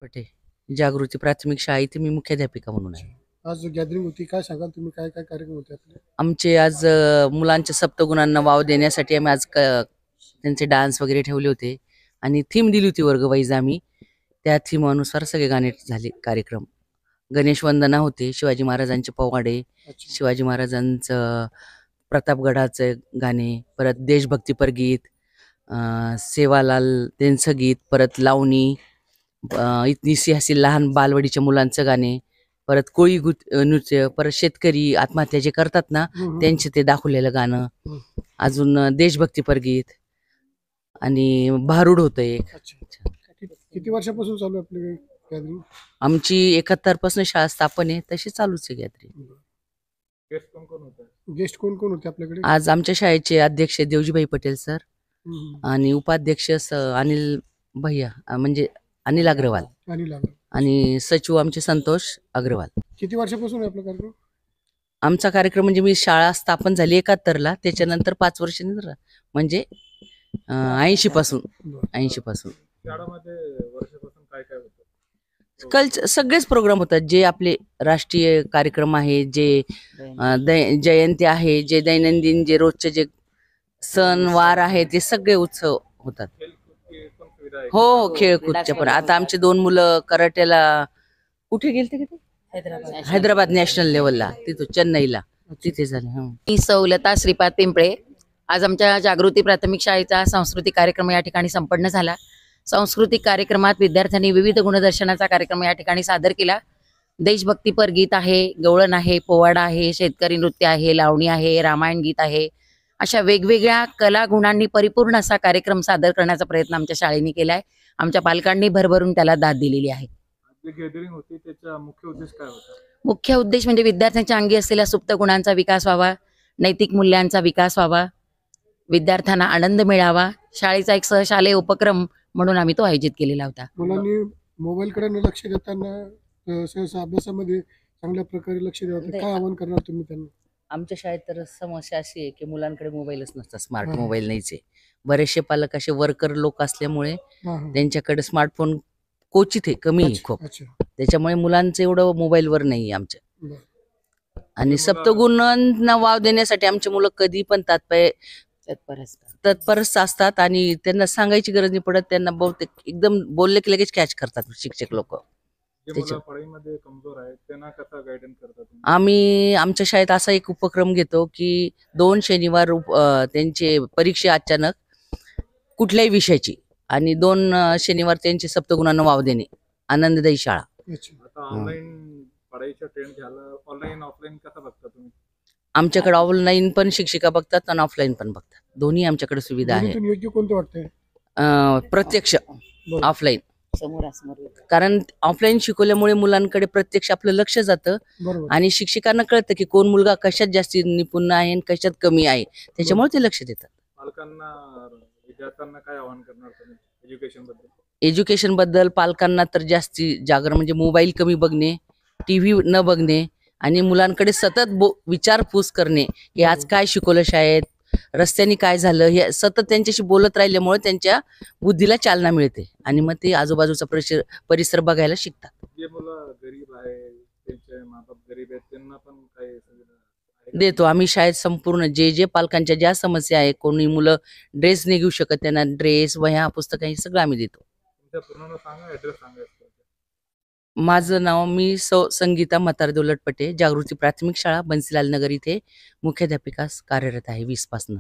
पटे जागृती प्राथमिक शाळा इथे मी मुख्याध्यापिका म्हणून आहे. आज गॅदरिंग होती, काय सांगाल तुम्ही, काय काय कार्यक्रम होते आपले? आमचे आज मुलांच्या सप्तगुणांना वाव देण्यासाठी आम्ही आज त्यांचे डान्स वगैरे ठेवले होते आणि थीम दिली होती वर्ग वाईज. आम्ही त्या थीम अनुसार सगळे गाणे झाले कार्यक्रम. गणेश वंदना होते, शिवाजी महाराजांचे पोवाडे, शिवाजी महाराजांचं प्रतापगडाचे गाणे, परत देशभक्तीपर गीत, सेवालाल त्यांचं गीत, परत लावणी, इतनी सी हसी लहान बालवडीच्या मुलांचं गाणे, परत कोळी नृत्य, परत शेतकरी आत्महत्या जे करतात ना त्यांचे ते दाखवलेलं गाणं, अजून देशभक्तीपर गीत आणि भारूड होतं एक. किती वर्षापासून चालू आहे आपली गॅदरिंग? आमची 71 पासून शाळा स्थापन आहे, तशी चालूच आहे गॅदरिंग. गेस्ट कोण कोण होते आपल्याकडे? आज आमच्या शाळेचे अध्यक्ष देवजीभाई पटेल सर आणि उपाध्यक्ष अनिल भैया म्हणजे अनिल अग्रवाल आणि सचिव आमचे संतोष अग्रवाल. किती वर्षापासून आहे आपला कार्यक्रम? आमचा कार्यक्रम म्हणजे मी शाळा स्थापन झाली 71ला, त्याच्यानंतर 5 वर्ष म्हणजे 80 पासून. सगळेच प्रोग्राम होतात, जे आपले राष्ट्रीय कार्यक्रम आहे, जे जयंती आहे, जे दैनंदिन जे रोजचे जे सण वार आहे, ते सगळे उत्सव होतात. हो, खेळकूदच्या पण. आता आमचे 2 मुलं कराटेला कुठे गेलते किती? हैदराबाद नॅशनल लेवलला, तिथं चेन्नईला तिथे झाले. मी सौलता श्रीपाद पिंपळे. आज आमच्या जागृती प्राथमिक शाळेचा सांस्कृतिक कार्यक्रम या ठिकाणी संपन्न झाला. सांस्कृतिक कार्यक्रमात विद्यार्थ्यांनी विविध गुणदर्शनाचा कार्यक्रम या ठिकाणी सादर केला. देशभक्तीपर गीत आहे, गवळण आहे, पोवाडा आहे, शेतकरी नृत्य आहे, लावणी आहे, रामायण गीत आहे, अशा वेगवेगळ्या कला गुणांनी परिपूर्ण असा कार्यक्रम सादर करण्याचा प्रयत्न आमच्या शाळेने केलाय. आमच्या पालकांनी भरभरून त्याला दाद दिलेली आहे. मुख्य उद्देश म्हणजे विद्यार्थ्यांच्या अंगी असलेल्या सुप्त गुणांचा विकास व्हावा, नैतिक मूल्यांचा विकास व्हावा, विद्यार्थ्यांना आनंद मिळावा. शाळेचा एक सहशालेय उपक्रम म्हणून आम्ही तो आयोजित केलेला होता. मुलांनी मोबाईलकडे लक्ष देताना सहसा अभ्यासामध्ये चांगल्या प्रकारे लक्ष द्यावं, काय आवाहन करणार तुम्ही त्यांना? आमच्या शाळेत तर समस्या अशी आहे की मुलांकडे मोबाईलच नसतात, स्मार्ट मोबाईल नाहीच आहे. बरेचसे पालक असे वर्कर लोक असल्यामुळे त्यांच्याकडे स्मार्टफोन क्वचित आहे, कमी आहे खूप. त्याच्यामुळे मुलांचं एवढं मोबाईलवर नाही आमच्या. आणि सप्तगुणांना वाव देण्यासाठी आमची मुलं कधी पण तत्परच असतात आणि त्यांना सांगायची गरज नाही पडत. त्यांना बहुतेक एकदम बोलले की लगेच कॅच करतात शिक्षक लोक. आम्ही आमच्या शाळेत असा एक उपक्रम घेतो की 2 शनिवार त्यांचे परीक्षा अचानक कुठल्याही विषयाची आणि 2 शनिवार त्यांचे सप्तगुणांना वाव देणे, आनंददायी शाळा. आमच्याकडे ऑनलाईन पण शिक्षिका बघतात आणि ऑफलाईन पण बघतात, दोन्ही आमच्याकडे सुविधा आहे. प्रत्यक्ष ऑफलाईन, कारण ऑफलाईन शिकवल्यामुळे मुलांकडे प्रत्यक्ष आपलं लक्ष जातं आणि शिक्षकांना कळतं की कोण मुलगा कशात जास्ती निपुण आहे आणि कशात कमी आहे, त्याच्यामुळे ते लक्ष देतात. विद्यार्थ्यांना काय आवाहन करणार तुम्ही एज्युकेशन बद्दल? पालकांना तर जास्ती जागरण म्हणजे मोबाईल कमी बघणे, टीव्ही न बघणे आणि मुलांकडे सतत विचारपूस करणे की आज काय शिकवलं शाळेत, रस्त्याने काय झालं, हे सतत त्यांच्याशी बोलत राहिल्यामुळे त्यांच्या बुद्धीला चालना मिळते आणि मग ते आजूबाजूचा परिसर बघायला शिकतात. जे मुलं गरीब आहे, त्यांचे माताप गरीब आहेत, त्यांना पण काय देतो आम्ही शाळेत. संपूर्ण जे पालकांच्या ज्या समस्या आहे, कोणी मुलं ड्रेस नाही घेऊ शकत, त्यांना ड्रेस, वह्या, पुस्तकं हे सगळं आम्ही देतो. माझं नाव मी संगीता म्हातारदेव लटपटे, जागृती प्राथमिक शाळा बन्सीलाल नगर इथे मुख्याध्यापिका कार्यरत आहे 20 पासून.